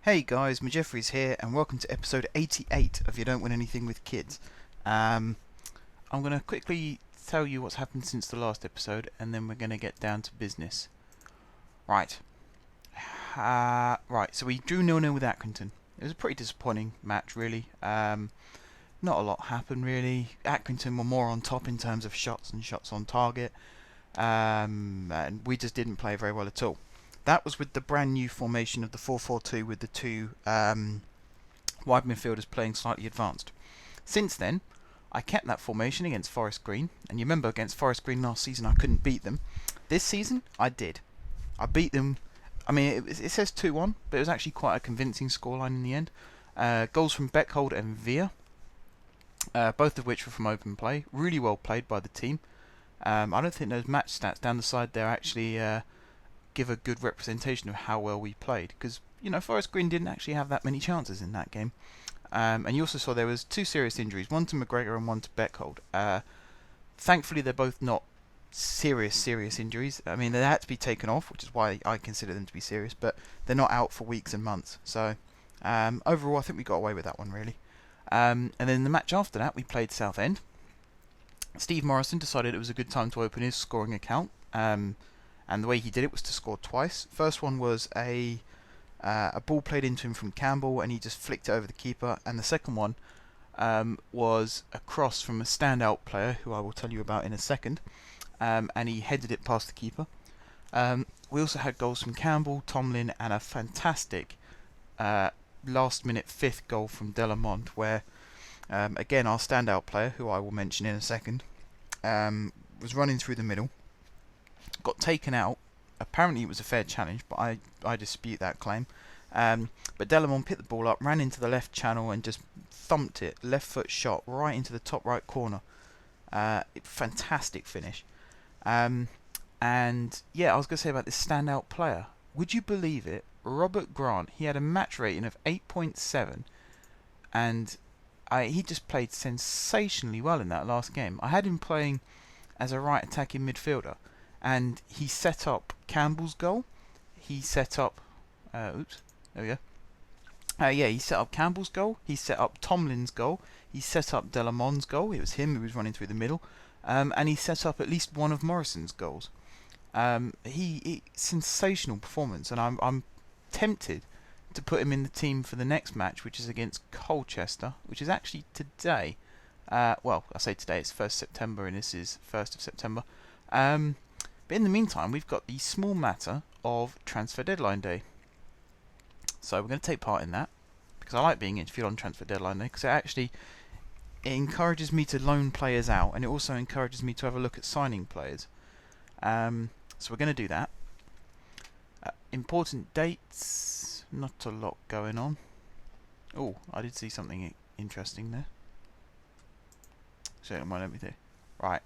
Hey guys, Majeffries here, and welcome to episode 88 of You Don't Win Anything with Kids. I'm going to quickly tell you what's happened since the last episode, and then we're going to get down to business. Right. So we drew 0-0 with Accrington. It was a pretty disappointing match, really. Not a lot happened, really. Accrington were more on top in terms of shots and shots on target, and we just didn't play very well at all. That was with the brand new formation of the 4-4-2 with the two wide midfielders playing slightly advanced. Since then, I kept that formation against Forest Green, and you remember against Forest Green last season I couldn't beat them. This season I did. I beat them. I mean, it says 2-1, but it was actually quite a convincing scoreline in the end. Goals from Beckhold and Via, both of which were from open play. Really well played by the team. I don't think those match stats down the side there actually give a good representation of how well we played, because Forest Green didn't actually have that many chances in that game, and you also saw there was two serious injuries, one to McGregor and one to Beckhold. Thankfully they're both not serious injuries. I mean, they had to be taken off, which is why I consider them to be serious, but they're not out for weeks and months. So overall I think we got away with that one, really. And then the match after that we played Southend. Steve Morrison decided it was a good time to open his scoring account, and the way he did it was to score twice. First one was a ball played into him from Campbell, and he just flicked it over the keeper. And the second one was a cross from a standout player, who I will tell you about in a second, and he headed it past the keeper. We also had goals from Campbell, Tomlin, and a fantastic last-minute fifth goal from Delamont, where, again, our standout player, who I will mention in a second, was running through the middle, got taken out. Apparently it was a fair challenge, but I dispute that claim. But Delamont picked the ball up, ran into the left channel and just thumped it, left foot shot, right into the top right corner. Fantastic finish. And yeah, I was going to say about this standout player. Would you believe it? Robert Grant, he had a match rating of 8.7, and he just played sensationally well in that last game. I had him playing as a right attacking midfielder, and he set up Campbell's goal. He set up... oops, there we go. He set up Campbell's goal. He set up Tomlin's goal. He set up Delamont's goal. It was him who was running through the middle. And he set up at least one of Morrison's goals. Sensational performance, and I'm tempted to put him in the team for the next match, which is against Colchester, which is actually today. Well, I say today, it's 1st September, and this is 1st of September. But in the meantime, we've got the small matter of transfer deadline day. So we're going to take part in that, because I like being interviewed on transfer deadline day, because it encourages me to loan players out, and it also encourages me to have a look at signing players. So we're going to do that. Important dates, not a lot going on. Oh, I did see something interesting there. So it might let me do. Right,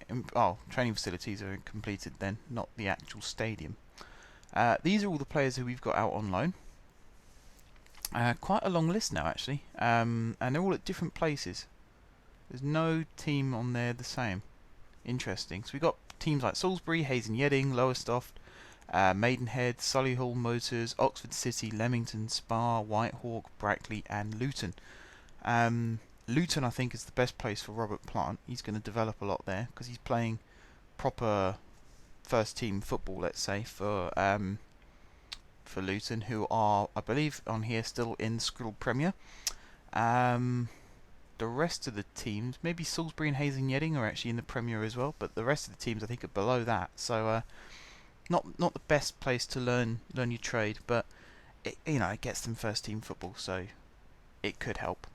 training facilities are completed then, not the actual stadium. These are all the players who we've got out on loan. Quite a long list now, actually, and they're all at different places. There's no team on there the same. Interesting. So we've got teams like Salisbury, Hayes and Yedding, Lowestoft, Maidenhead, Solihull Motors, Oxford City, Leamington, Spa, Whitehawk, Brackley and Luton. Luton, I think, is the best place for Robert Plant. He's going to develop a lot there, because he's playing proper first-team football, let's say, for Luton, who are, I believe, on here still in Skrill Premier. The rest of the teams, maybe Salisbury and Hayes and Yedding, are actually in the Premier as well, but the rest of the teams, I think, are below that. So, not the best place to learn your trade, but it gets them first-team football, so it could help.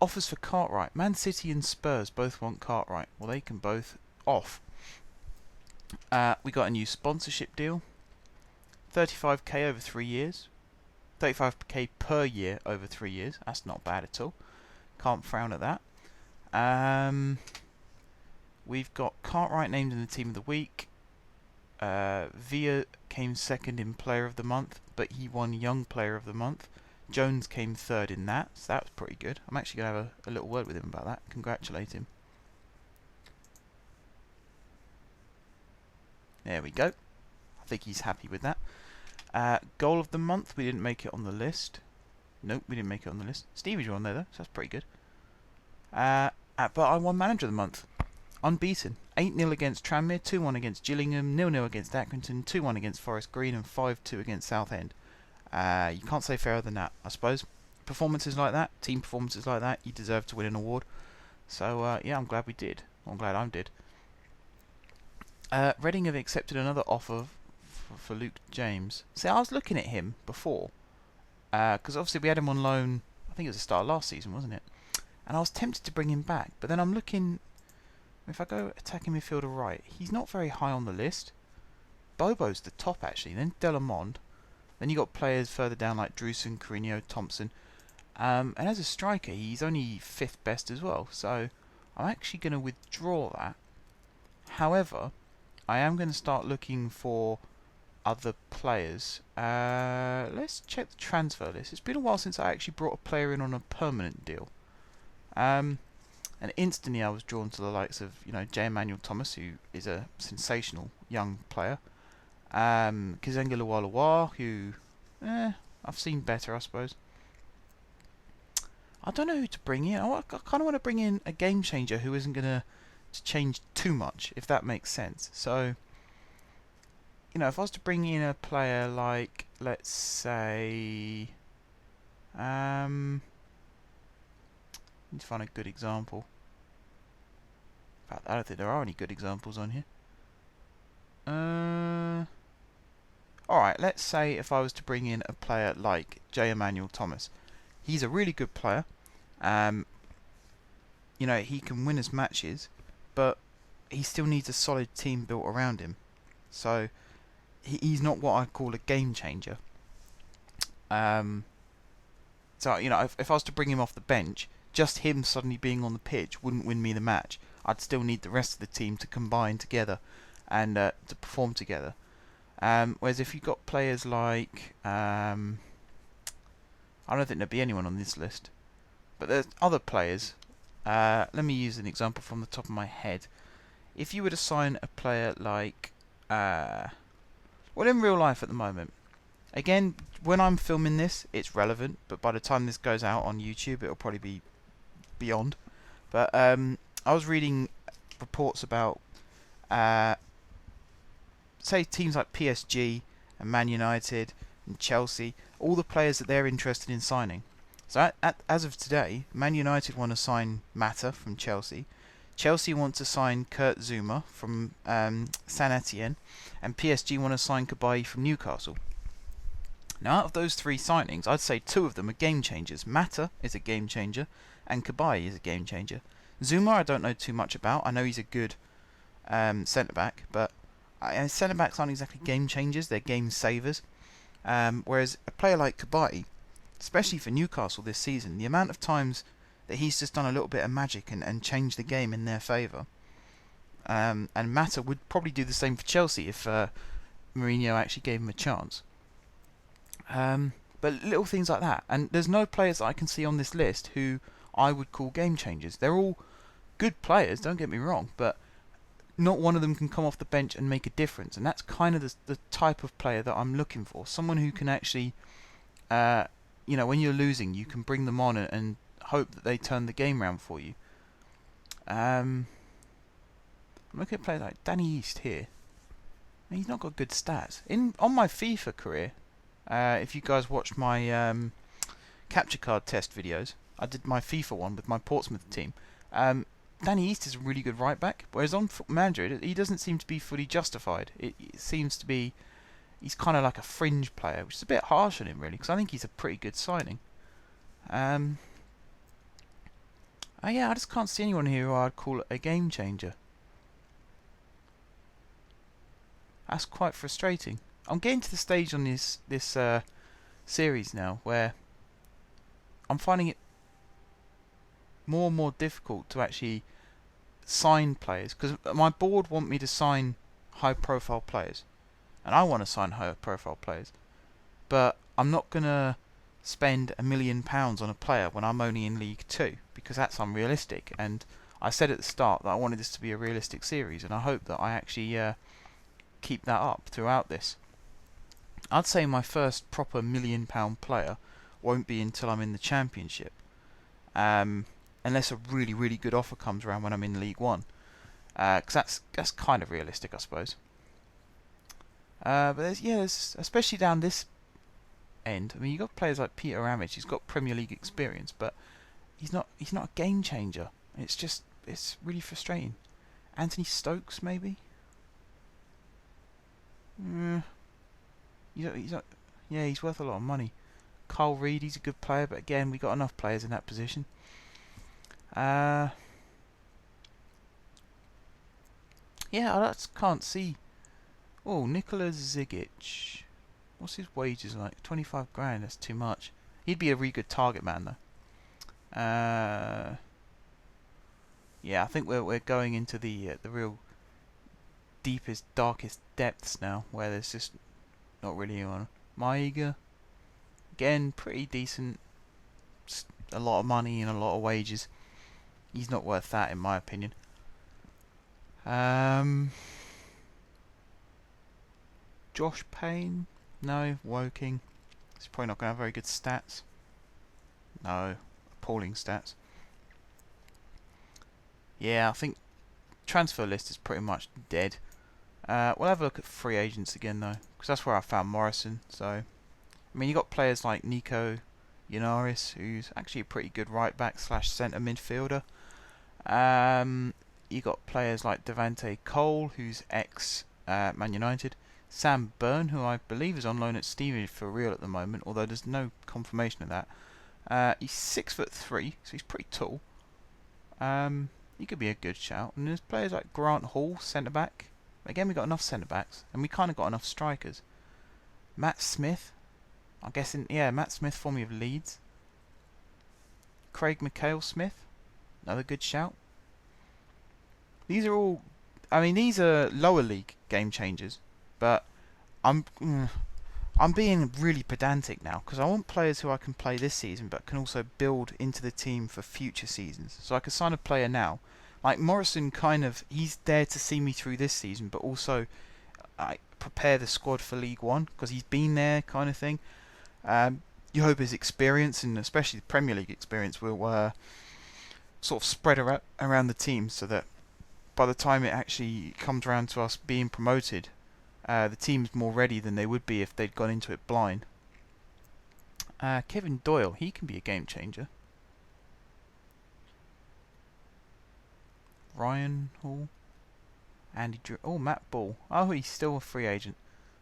Offers for Cartwright. Man City and Spurs both want Cartwright. Well, they can both off. We got a new sponsorship deal. 35k over 3 years. 35k per year over 3 years. That's not bad at all. Can't frown at that. We've got Cartwright named in the Team of the Week. Via came second in Player of the Month, but he won Young Player of the Month. Jones came third in that, so that was pretty good. I'm actually going to have a little word with him about that. Congratulate him. There we go. I think he's happy with that. Goal of the month, we didn't make it on the list. Nope, we didn't make it on the list. Stevie's on there though, so that's pretty good. But I won manager of the month. Unbeaten. 8-0 against Tranmere, 2-1 against Gillingham, 0-0 against Accrington, 2-1 against Forest Green, and 5-2 against Southend. You can't say fairer than that, I suppose. Performances like that, team performances like that, you deserve to win an award. So, yeah, I'm glad we did. I'm glad I did. Reading have accepted another offer for Luke James. See, I was looking at him before, because obviously we had him on loan, I think it was the start of last season, wasn't it? And I was tempted to bring him back, but then I'm looking, if I go attacking midfielder right, he's not very high on the list. Bobo's the top actually, then Delamond, then you got players further down like Drewson, Carino, Thompson, and as a striker he's only 5th best as well, so I'm actually going to withdraw that. However, I am going to start looking for other players. Let's check the transfer list. It's been a while since I actually brought a player in on a permanent deal. And instantly I was drawn to the likes of, J. Emmanuel Thomas, who is a sensational young player. Kizenga Luwalawa, who, I've seen better, I suppose. I don't know who to bring in. I kind of want to bring in a game changer who isn't going to change too much, if that makes sense. So, if I was to bring in a player like, let's say, need to find a good example. In fact, I don't think there are any good examples on here. Alright, let's say if I was to bring in a player like J. Emmanuel Thomas. He's a really good player. He can win us matches, but he still needs a solid team built around him. So, he's not what I'd call a game changer. So, if I was to bring him off the bench, just him suddenly being on the pitch wouldn't win me the match. I'd still need the rest of the team to combine together and to perform together. Whereas if you've got players like, I don't think there'd be anyone on this list, but there's other players. Let me use an example from the top of my head. If you were to sign a player like, in real life at the moment, again, when I'm filming this, it's relevant, but by the time this goes out on YouTube, it'll probably be beyond. But I was reading reports about, say, teams like PSG and Man United and Chelsea, all the players that they're interested in signing. So as of today, Man United want to sign Mata from Chelsea. Chelsea want to sign Kurt Zouma from Saint Etienne, and PSG want to sign Cabaye from Newcastle. Now, out of those 3 signings, I'd say 2 of them are game changers. Mata is a game changer, and Cabaye is a game changer. Zouma, I don't know too much about. I know he's a good centre back, but centre backs aren't exactly game changers; they're game savers. Whereas a player like Cabaye, especially for Newcastle this season, the amount of times that he's just done a little bit of magic and changed the game in their favour. And Mata would probably do the same for Chelsea if Mourinho actually gave him a chance. But little things like that. And there's no players that I can see on this list who I would call game changers. They're all good players, don't get me wrong, but not one of them can come off the bench and make a difference. And that's kind of the type of player that I'm looking for. Someone who can actually, when you're losing, you can bring them on and hope that they turn the game round for you. I'm looking at players like Danny East here. He's not got good stats. On my FIFA career, if you guys watched my capture card test videos, I did my FIFA one with my Portsmouth team. Danny East is a really good right back, whereas on Football Manager he doesn't seem to be fully justified. It seems to be he's kind of like a fringe player, which is a bit harsh on him really, because I think he's a pretty good signing. I just can't see anyone here who I'd call a game changer. That's quite frustrating. I'm getting to the stage on this series now where I'm finding it more and more difficult to actually sign players, because my board want me to sign high profile players, and I want to sign high profile players, but I'm not going to spend £1 million on a player when I'm only in League 2, because that's unrealistic. And I said at the start that I wanted this to be a realistic series, and I hope that I actually keep that up throughout this. I'd say my first proper £1 million player won't be until I'm in the Championship, unless a really, really good offer comes around when I'm in League One, because that's kind of realistic, I suppose. But there's especially down this end. I mean, you got players like Peter Ramage. He's got Premier League experience, but he's not a game changer. It's really frustrating. Anthony Stokes, maybe. He's not. Yeah, he's worth a lot of money. Carl Reed, he's a good player, but again, we got enough players in that position. Yeah, I just can't see. Oh, Nikola Zigic. What's his wages like? 25 grand. That's too much. He'd be a really good target man, though. Yeah, I think we're going into the real deepest, darkest depths now, where there's just not really anyone. Maiga, again, pretty decent. A lot of money and a lot of wages. He's not worth that, in my opinion. Josh Payne, no. Woking, he's probably not going to have very good stats. No, appalling stats. Yeah, I think transfer list is pretty much dead. We'll have a look at free agents again, though, because that's where I found Morrison. So, I mean, you got players like Nico Yanaris, who's actually a pretty good right back / centre midfielder. You got players like Devante Cole, who's ex Man United. Sam Byrne, who I believe is on loan at Stevenage for real at the moment, although there's no confirmation of that. He's 6'3", so he's pretty tall. He could be a good shout. And there's players like Grant Hall, centre back. Again, we got enough centre backs, and we kind of got enough strikers. Matt Smith, I'm guessing, yeah, Matt Smith, formerly of Leeds. Craig McHale Smith, another good shout. These are all, I mean, these are lower league game changers, but I'm being really pedantic now, because I want players who I can play this season, but can also build into the team for future seasons. So I could sign a player now. Like Morrison, he's there to see me through this season, but also prepare the squad for League One, because he's been there, kind of thing. You hope his experience, and especially the Premier League experience, will sort of spread around the team, so that by the time it actually comes around to us being promoted, the team's more ready than they would be if they'd gone into it blind. Kevin Doyle, he can be a game changer. Ryan Hall, Andy Drew. Oh, Matt Ball. Oh, he's still a free agent.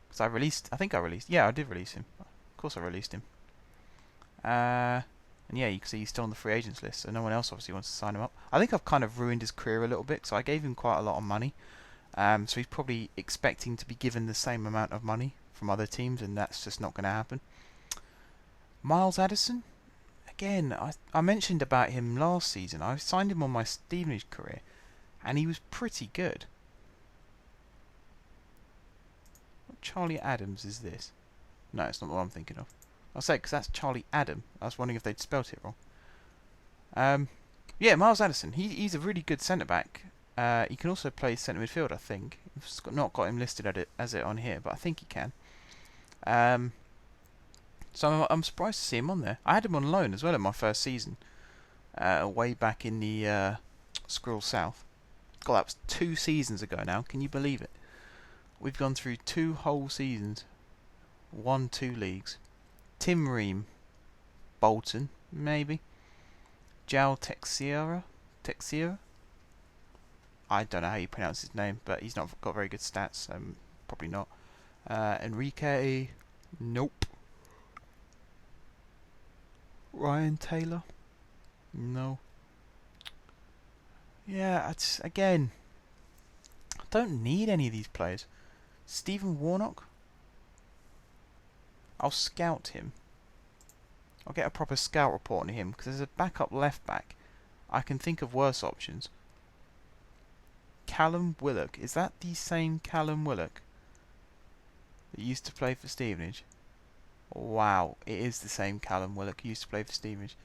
Because I did release him. Of course I released him. And yeah, you can see he's still on the free agents list, so no one else obviously wants to sign him up. I think I've kind of ruined his career a little bit, so I gave him quite a lot of money. So he's probably expecting to be given the same amount of money from other teams, and that's just not going to happen. Miles Addison, again, I mentioned about him last season. I signed him on my Stevenage career, and he was pretty good. What Charlie Adams is this? No, it's not what I'm thinking of. I'll say because that's Charlie Adam. I was wondering if they'd spelt it wrong. Yeah, Miles Addison. He's a really good centre back. He can also play centre midfield, I think. I've not got him listed as it on here, but I think he can. So I'm surprised to see him on there. I had him on loan as well in my first season, way back in the Squirrel South. God, that was 2 seasons ago now. Can you believe it? We've gone through 2 whole seasons, won 2 leagues. Tim Ream, Bolton, maybe. João Teixeira. I don't know how you pronounce his name, but he's not got very good stats. Probably not. Enrique, nope. Ryan Taylor, no. Yeah, again, I don't need any of these players. Stephen Warnock, I'll scout him. I'll get a proper scout report on him, because as a backup left back, I can think of worse options. Callum Willock, is that the same Callum Willock that used to play for Stevenage? Wow, it is the same Callum Willock who used to play for Stevenage.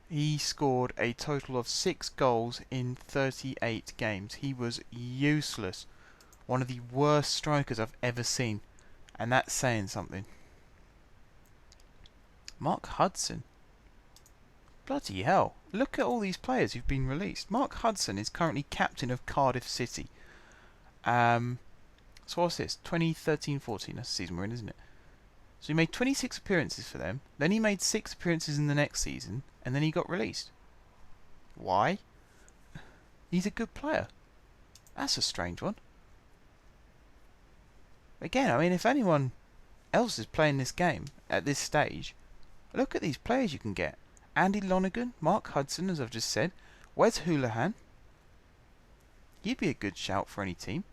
He scored a total of 6 goals in 38 games. He was useless. One of the worst strikers I've ever seen. And that's saying something. Mark Hudson. Bloody hell. Look at all these players who've been released. Mark Hudson is currently captain of Cardiff City. So what's this? 2013-14, that's the season we're in, isn't it? So he made 26 appearances for them. Then he made 6 appearances in the next season. And then he got released. Why? He's a good player. That's a strange one. Again, I mean, if anyone else is playing this game at this stage, look at these players you can get. Andy Lonergan, Mark Hudson, as I've just said, Wes Hoolahan. He'd be a good shout for any team,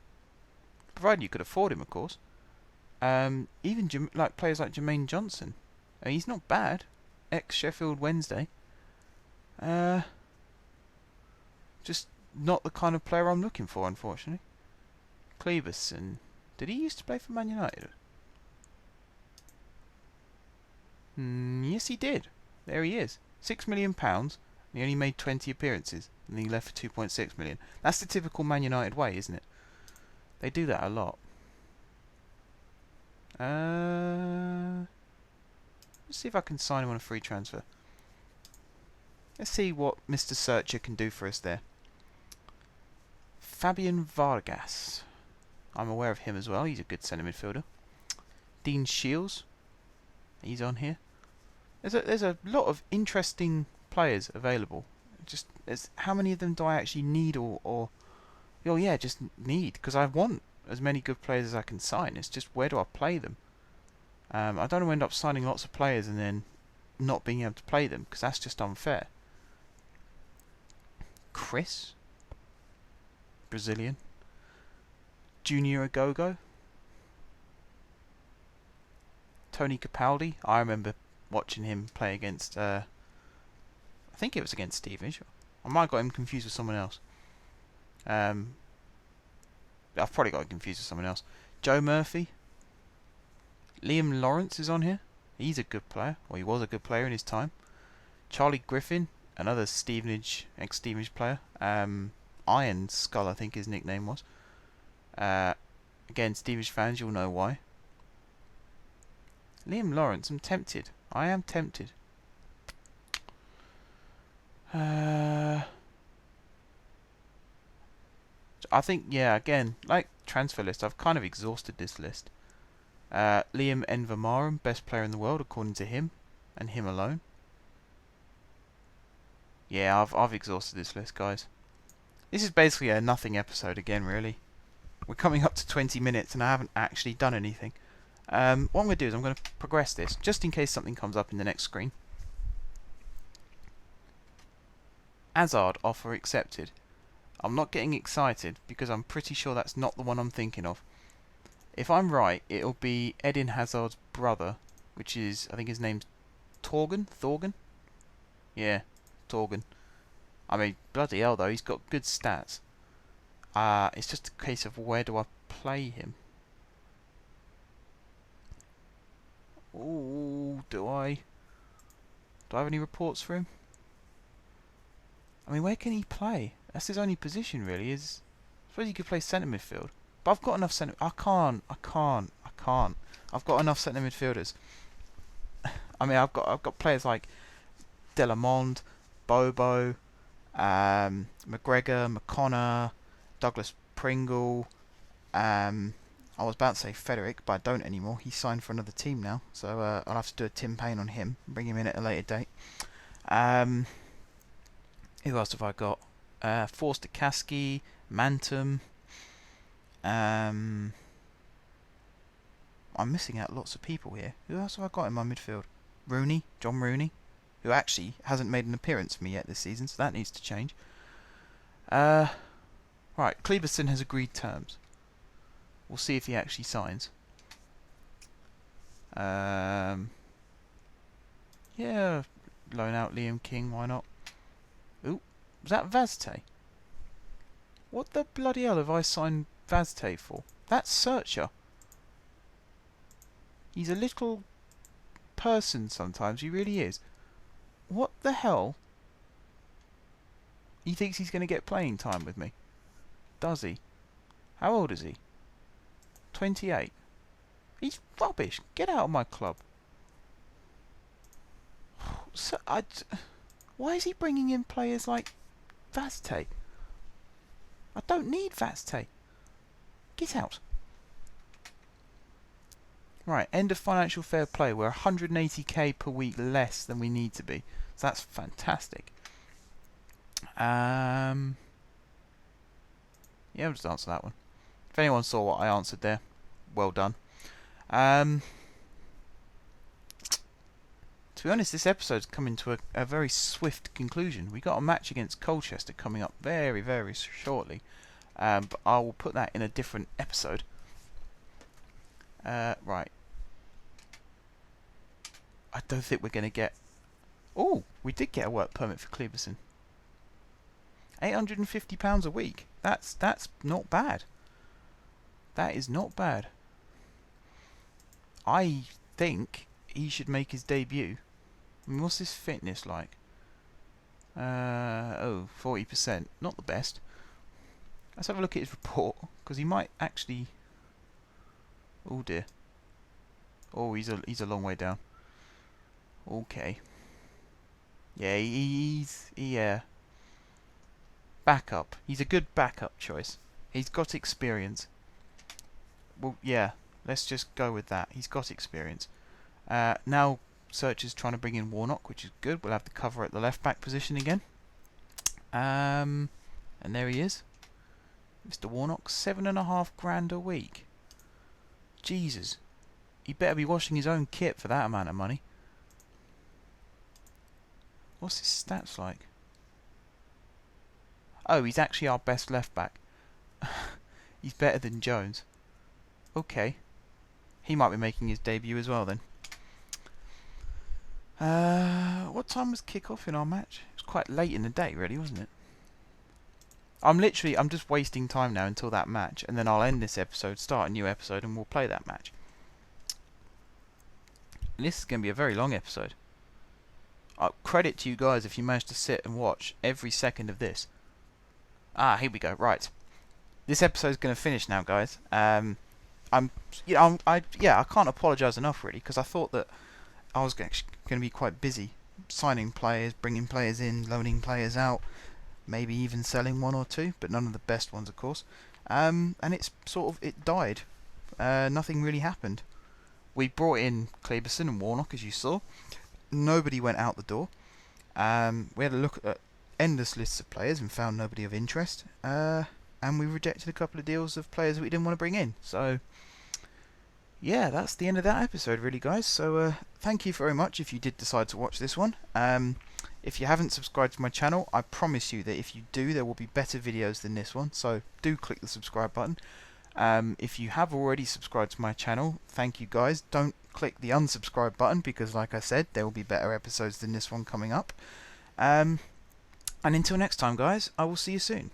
provided you could afford him, of course. Even like players like Jermaine Johnson. I mean, he's not bad. Ex-Sheffield Wednesday. Just not the kind of player I'm looking for, unfortunately. Cleverson. Did he used to play for Man United? Yes, he did. There he is. £6 million. And he only made 20 appearances. And he left for 2.6 million. That's the typical Man United way, isn't it? They do that a lot. Let's see if I can sign him on a free transfer. Let's see what Mr. Searcher can do for us there. Fabian Vargas. I'm aware of him as well. He's a good centre midfielder. Dean Shields. He's on here. There's a lot of interesting players available. Just how many of them do I actually need or yeah, just need, because I want as many good players as I can sign. It's just where do I play them? I don't want to end up signing lots of players and then not being able to play them, because that's just unfair. Chris, Brazilian. Junior Agogo. Tony Capaldi. I remember watching him play against, I think it was against Stevenage. I might have got him confused with someone else. I've probably got him confused with someone else. Joe Murphy. Liam Lawrence is on here. He's a good player. Or he was a good player in his time. Charlie Griffin, another Stevenage, ex-Stevenage player. Iron Skull, I think his nickname was. Again, Stevenage fans, you'll know why. Liam Lawrence, I'm tempted. I am tempted. I think, yeah, again, like transfer list, I've kind of exhausted this list. Liam Envermarum, best player in the world according to him, and him alone. Yeah, I've exhausted this list, guys. This is basically a nothing episode again, really. We're coming up to 20 minutes and I haven't actually done anything. What I'm going to do is I'm going to progress this, just in case something comes up in the next screen. Hazard offer accepted. I'm not getting excited because I'm pretty sure that's not the one I'm thinking of. If I'm right, it'll be Eden Hazard's brother, which is, I think his name's Torgan? Thorgan? Yeah, Torgan. I mean, bloody hell though, he's got good stats. It's just a case of where do I play him? Ooh, do I have any reports for him? I mean, where can he play? That's his only position, really. I suppose he could play centre midfield. But I've got enough centre... I can't. I've got enough centre midfielders. I mean, I've got players like Delamond, Bobo, McGregor, McConnor, Douglas Pringle. I was about to say Frederick, but I don't anymore. He's signed for another team now, so I'll have to do a Tim Payne on him, bring him in at a later date. Who else have I got? Forster Kasky, Mantum. I'm missing out lots of people here. Who else have I got in my midfield? Rooney, John Rooney, who actually hasn't made an appearance for me yet this season, so that needs to change. Right, Cleberson has agreed terms. We'll see if he actually signs. Yeah, loan out Liam King, why not? Ooh, was that Vazte? What the bloody hell have I signed Vazte for? That's Searcher. He's a little person sometimes, he really is. What the hell? He thinks he's going to get playing time with me. Does he? How old is he? 28. He's rubbish. Get out of my club. So, why is he bringing in players like Vazte? I don't need Vazte. Get out. Right, end of financial fair play. We're 180k per week less than we need to be. So that's fantastic. Yeah, I'll just answer that one. If anyone saw what I answered there, well done. To be honest, this episode's coming to a very swift conclusion. We got a match against Colchester coming up very, very shortly. But I will put that in a different episode. Right. I don't think we're going to get... Oh, we did get a work permit for Cleberson. £850 a week. That's not bad. That is not bad. I think he should make his debut. I mean, what's his fitness like? 40%. Not the best. Let's have a look at his report, because he might actually... Oh dear. Oh, he's a long way down. Okay. Yeah, yeah. Backup. He's a good backup choice. He's got experience. Well, yeah. Let's just go with that. He's got experience. Now, Searcher's trying to bring in Warnock, which is good. We'll have the cover at the left back position again. And there he is. Mr. Warnock, £7,500 a week. Jesus. He better be washing his own kit for that amount of money. What's his stats like? Oh, he's actually our best left back. He's better than Jones. Okay. He might be making his debut as well then. What time was kick-off in our match? It was quite late in the day, really, wasn't it? I'm just wasting time now until that match, and then I'll end this episode, start a new episode, and we'll play that match. And this is going to be a very long episode. Credit to you guys if you managed to sit and watch every second of this. Here we go. Right, this episode's going to finish now, guys. I can't apologise enough really, because I thought that I was going to be quite busy signing players, bringing players in, loaning players out, maybe even selling one or two, but none of the best ones, of course. And it died. Nothing really happened. We brought in Cleberson and Warnock, as you saw. Nobody went out the door. We had a look at endless lists of players and found nobody of interest. And we rejected a couple of deals of players that we didn't want to bring in. So, yeah, that's the end of that episode, really, guys. So, thank you very much if you did decide to watch this one. If you haven't subscribed to my channel, I promise you that if you do, there will be better videos than this one. So, do click the subscribe button. If you have already subscribed to my channel, thank you, guys. Don't click the unsubscribe button because, like I said, there will be better episodes than this one coming up. And until next time, guys, I will see you soon.